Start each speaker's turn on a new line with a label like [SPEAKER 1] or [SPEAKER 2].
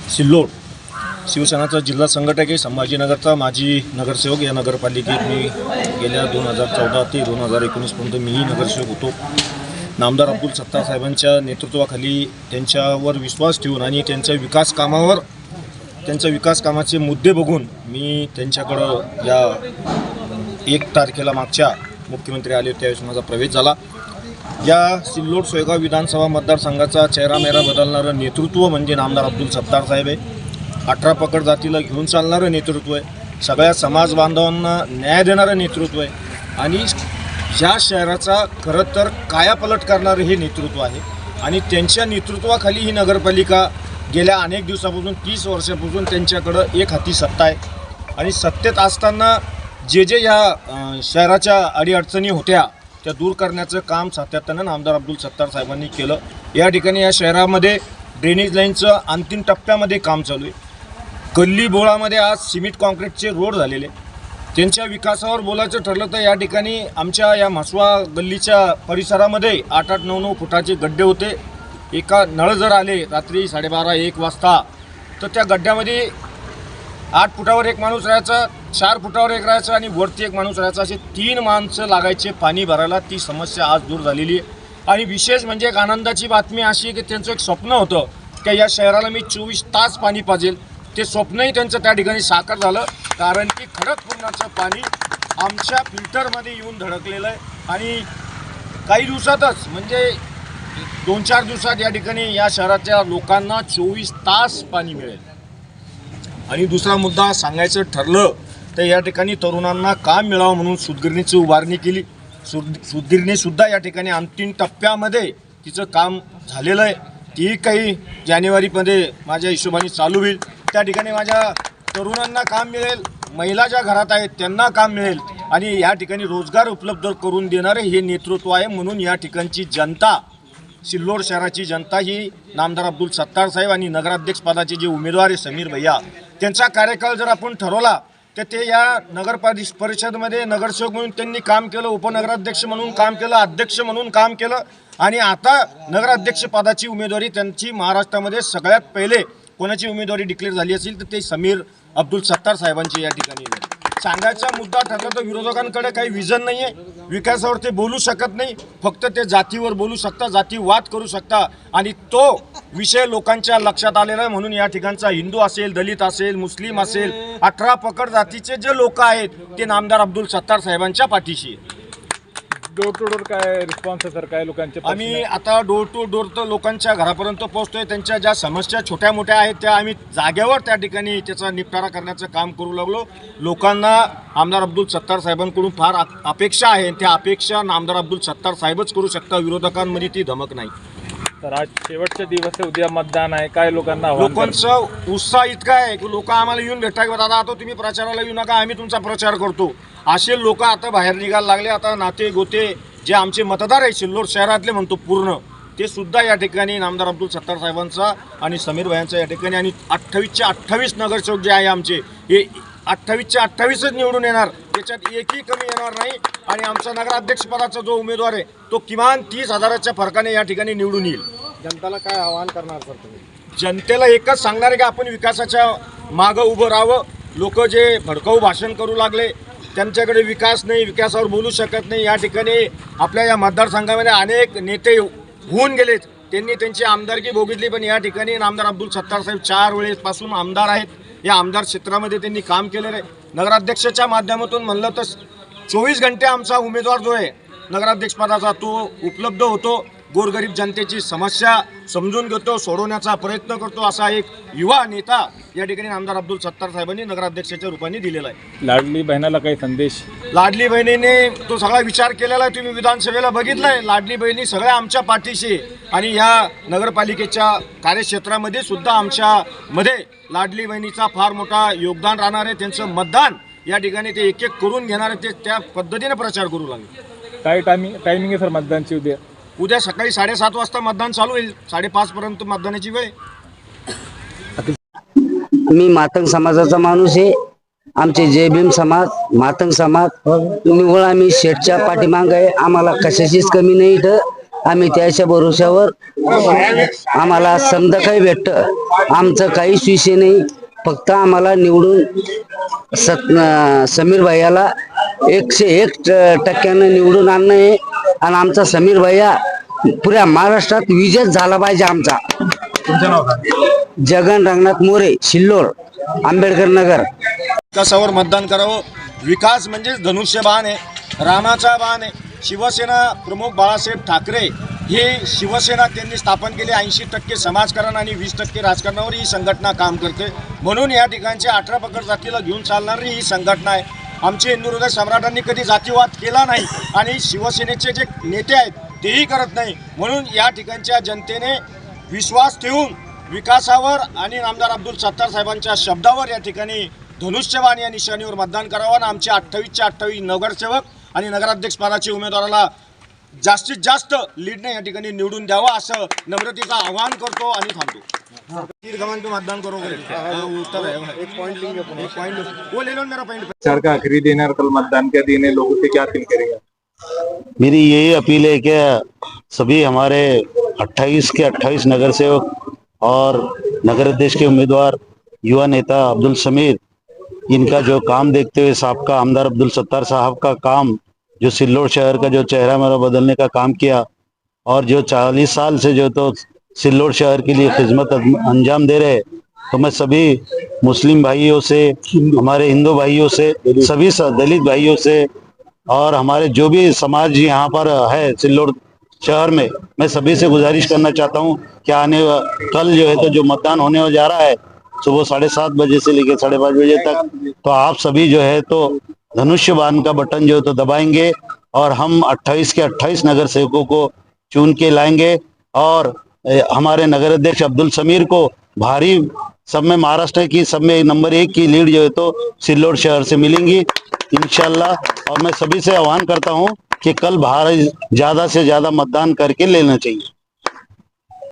[SPEAKER 1] सिल्लोड शिवसेनाचा जिल्हा संघटक आहे. संभाजीनगरचा माजी नगरसेवक. या नगरपालिकेत मी गेल्या 2014 ते 2019पर्यंत मीही नगरसेवक होतो. नामदार अब्दुल सत्तार साहेबांच्या नेतृत्वाखाली त्यांच्यावर विश्वास ठेवून आणि त्यांच्या विकास कामाचे मुद्दे बघून मी त्यांच्याकडं या 1 तारखेला मागच्या मुख्यमंत्री आले त्यावेळेस माझा प्रवेश झाला. या सिल्लोड सोयगाव विधानसभा मतदारसंघाचा चेहरामेहरा बदलणारं नेतृत्व म्हणजे नामदार अब्दुल सत्तार साहेब आहे. 18 पकड जातीला घेऊन चालणारं नेतृत्व आहे. सगळ्या समाज बांधवांना न्याय देणारं नेतृत्व आहे आणि या शहराचा खरं तर कायापलट करणारं हे नेतृत्व आहे. आणि त्यांच्या नेतृत्वाखाली ही नगरपालिका गेल्या अनेक दिवसापासून 30 वर्षापासून त्यांच्याकडं एक हाती सत्ता आहे. आणि सत्तेत असताना जे या शहराच्या अडीअडचणी होत्या त्या दूर करण्याचं काम सातत्यानं नामदार अब्दुल सत्तार साहेबांनी केलं. या ठिकाणी या शहरामध्ये ड्रेनेज लाईनचं अंतिम टप्प्यामध्ये काम चालू आहे. गल्ली बोळामध्ये आज सिमेंट कॉन्क्रीटचे रोड झालेले. त्यांच्या विकासावर बोलायचं ठरलं तर या ठिकाणी आमच्या या म्हसवा गल्लीच्या परिसरामध्ये 8-8, 9-9 फुटाचे गड्डे होते. एका नळ जर आले रात्री 12:30-1 वाजता तर त्या गड्ड्यामध्ये 8 फुटावर एक माणूस राहायचा, 4 फुटावर एक राहायचा आणि वरती एक माणूस राहायचा. असे 3 माणसं लागायचे पाणी भरायला. ती समस्या आज दूर झालेली आहे. आणि विशेष म्हणजे एक आनंदाची बातमी अशी आहे की त्यांचं एक स्वप्न होतं की या शहराला मी 24 तास पाणी पाजेल. ते स्वप्नही त्यांचं त्या ठिकाणी साकार झालं. कारण की खडकपूर्णाचं पाणी आमच्या फिल्टरमध्ये येऊन धडकलेलं आहे आणि काही दिवसातच म्हणजे 2-4 दिवसात या ठिकाणी या शहराच्या लोकांना 24 तास पाणी मिळेल. आणि दुसरा मुद्दा सांगायचं ठरलं तर या ठिकाणी तरुणांना काम मिळावं म्हणून सूतगिरणीची उभारणी केली. सूतगिरणीसुद्धा या ठिकाणी अंतिम टप्प्यामध्ये तिचं काम झालेलं आहे. ती काही जानेवारीमध्ये माझ्या हिशोबाने चालू होईल. त्या ठिकाणी माझ्या तरुणांना काम मिळेल, महिला ज्या घरात आहेत त्यांना काम मिळेल आणि या ठिकाणी रोजगार उपलब्ध करून देणारे हे नेतृत्व आहे. म्हणून या ठिकाणची जनता, सिल्लोड शहराची जनता ही नामदार अब्दुल सत्तार साहेब आणि नगराध्यक्ष पदाचे जे उमेदवार आहे समीर भैया, त्यांचा कार्यकाळ जर आपण ठरवला तर ते या परिषदमध्ये नगरसेवक म्हणून त्यांनी काम केलं, उपनगराध्यक्ष म्हणून काम केलं, अध्यक्ष म्हणून काम केलं आणि आता नगराध्यक्ष पदाची उमेदवारी त्यांची महाराष्ट्रामध्ये सगळ्यात पहिले कोणाची उमेदवारी डिक्लेअर झाली असेल तर ते समीर अब्दुल सत्तार साहेबांची या ठिकाणी. सांगायचा मुद्दा ठरला तर विरोधकांकडे काही विजन नाही आहे. विकासावर ते बोलू शकत नाही. फक्त ते जातीवर बोलू शकता, जातीवाद करू शकता आणि तो विषय लोकांच्या लक्षात आलेला आहे. म्हणून या ठिकाणचा हिंदू असेल, दलित असेल, मुस्लिम असेल, 18 पकड जातीचे जे लोक आहेत ते नामदार अब्दुल सत्तार साहेबांच्या पाठीशी आहे.
[SPEAKER 2] डोर टू डोर काय रिस्पॉन्स आहे सर? काय लोकांचे
[SPEAKER 1] आम्ही आता डोर टू डोर तर लोकांच्या घरापर्यंत पोहोचतोय. त्यांच्या ज्या समस्या छोट्या मोठ्या आहेत त्या आम्ही जागेवर त्या ठिकाणी त्याचा निपटारा करण्याचं काम करू लागलो. लोकांना आमदार अब्दुल सत्तार साहेबांकडून फार अपेक्षा आहे. त्या अपेक्षा नामदार अब्दुल सत्तार साहेबच करू शकता. विरोधकांमध्ये ती धमक नाही.
[SPEAKER 2] तर आज शेवटचे दिवस आहे, उद्या मतदान आहे. काय लोकांना
[SPEAKER 1] लोकांचा उत्साह इतका आहे की लोक आम्हाला येऊन भेटायला, दादा आता तुम्ही प्रचाराला येऊ नका, आम्ही तुमचा प्रचार करतो. असे लोक आता बाहेर निघायला लागले. आता नाते गोते जे आमचे मतदार आहे सिल्लोड शहरातले म्हणतो पूर्ण, ते सुद्धा या ठिकाणी नामदार अब्दुल सत्तार साहेबांचा आणि समीर भायांचा या ठिकाणी आणि 28चे 28 नगरसेवक जे आहे आमचे हे 28चे 28च निवडून येणार. त्याच्यात एकही कमी येणार नाही. आणि आमचा नगराध्यक्षपदाचा जो उमेदवार आहे तो किमान 30,000च्या फरकाने या ठिकाणी निवडून येईल.
[SPEAKER 3] जनताला काय आवाहन करणार सर तुम्ही?
[SPEAKER 1] जनतेला एकच सांगणार आहे की आपण विकासाच्या मागं उभं राहावं. लोक जे भडकाऊ भाषण करू लागले, त्यांच्याकडे विकास नाही, विकासावर बोलू शकत नाही. या ठिकाणी आपल्या या मतदारसंघामध्ये अनेक नेते होऊन गेलेत, त्यांनी त्यांची आमदारकी भोगितली. पण या ठिकाणी नामदार अब्दुल सत्तार साहेब 4 वेळेपासून आमदार आहेत. या आमदार क्षेत्रामध्ये त्यांनी काम केलेलं आहे. नगराध्यक्षाच्या माध्यमातून म्हणलं तर 24 घंटे आमचा उमेदवार जो आहे नगराध्यक्षपदाचा तो उपलब्ध होतो. गोरगरीब जनतेची समस्या समजून घेतो, सोडवण्याचा प्रयत्न करतो. असा एक युवा नेता या ठिकाणी आमदार अब्दुल सत्तार साहेबांनी नगराध्यक्षाच्या रूपाने दिलेला आहे.
[SPEAKER 2] लाडली बहिणाला काही संदेश?
[SPEAKER 1] लाडली बहिणीने तो सगळा विचार केलेला आहे. तुम्ही विधानसभेला बघितलंय, लाडली बहिणी सगळ्या आमच्या पाठीशी आणि ह्या नगरपालिकेच्या कार्यक्षेत्रामध्ये सुद्धा आमच्यामध्ये लाडली बहिणीचा फार मोठा योगदान राहणार आहे. त्यांचं मतदान या ठिकाणी ते एक एक करून घेणार आहे. ते त्या पद्धतीने प्रचार करू लागले.
[SPEAKER 2] काय टायमिंग आहे सर मतदानची?
[SPEAKER 1] उद्या सकाळी 7:30 वाजता मतदान चालू होईल. 5:30 पर्यंत मतदानाची वेळ.
[SPEAKER 4] मी मातंग समाजाचा माणूस आहे. आमचे जय भीम समाज, मातंग समाज निव्वळ आम्ही शेठच्या पाठीमाग आहे. आम्हाला कशाचीच कमी नाही इथं. आम्ही त्याच्या भरोश्यावर आम्हाला समजा काही भेटतं आमचं काहीच विषय नाही. फक्त आम्हाला निवडून समीर भैयाला 101% निवडून आणणं आहे. आणि आमचा समीर भैया पुऱ्या महाराष्ट्रात विजय झाला पाहिजे आमचा.
[SPEAKER 2] तुमचं नाव काय?
[SPEAKER 4] जगन रंगनाथ मोरे, सिल्लोड, आंबेडकर नगर.
[SPEAKER 1] विकासावर मतदान करावं. विकास म्हणजे धनुष्यबाण आहे, रामाचा बाण आहे. शिवसेना प्रमुख बाळासाहेब ठाकरे हे शिवसेना त्यांनी स्थापन केली. 80% समाजकारण आणि 20% राजकारणावर ही संघटना काम करते. म्हणून या ठिकाणच्या 18 पगड जातीला घेऊन चालणारी ही संघटना आहे. आमचे हिंदू हृदय सम्राटांनी कधी जातीवाद केला नाही आणि शिवसेनेचे जे नेते आहेत तेही करत नाही. म्हणून या ठिकाणच्या जनतेने विश्वास ठेवून विकासावर आणि आमदार अब्दुल सत्तार साहेबांच्या शब्दावर या ठिकाणी धनुष्यबाण या निशाणीवर मतदान करावं आणि आमचे 28च्या 28 नगरसेवक आणि नगराध्यक्ष पदाचे उमेदवाराला जास्तीत जास्त लीडने या ठिकाणी निवडून द्यावं असं नम्रतेचं आवाहन करतो आणि थांबतो. तीरगमान पे मतदान करोगे? उत्तर है
[SPEAKER 3] एक पॉइंट लेंगे अपन.
[SPEAKER 1] एक पॉइंट वो ले लो मेरा पॉइंट.
[SPEAKER 2] सरकार का आखिरी दिन है और कल मतदान का दिन है, लोगों से क्या अपील करेगा?
[SPEAKER 5] मेरी यही अपील है कि सभी हमारे 28 के 28 नगर सेवक और नगर अध्यक्ष के उम्मीदवार युवा नेता अब्दुल समीर, इनका जो काम देखते हुए साहब आमदार अब्दुल सत्तार साहब का काम, जो सिल्लोड शहर का जो चेहरा मेरा बदलने का काम किया और जो 40 साल से जो तो सिल्लोड शहर के लिए खिदमत अंजाम दे रहे, तो मैं सभी मुस्लिम भाइयों से, हमारे हिंदू भाइयों से, सभी दलित भाइयों से और हमारे जो भी समाज यहाँ पर है सिल्लोड शहर में, मैं सभी से गुजारिश करना चाहता हूँ कि कल जो है तो जो मतदान होने जा रहा है सुबह 7:30 बजे से लेकर 5:30 बजे तक, तो आप सभी जो है तो धनुष्य बाण का बटन जो है तो दबाएंगे और हम 28 के 28 नगर सेवकों को चुन के लाएंगे और हमारे नगर अध्यक्ष अब्दुल समीर को भारी सब में महाराष्ट्र की सब में नंबर 1 की लीड जो है तो सिल्लोड शहर से मिलेंगी इंशाल्लाह। और मैं सभी से आह्वान करता हूं कि कल भारी ज्यादा से ज्यादा मतदान करके लेना चाहिए।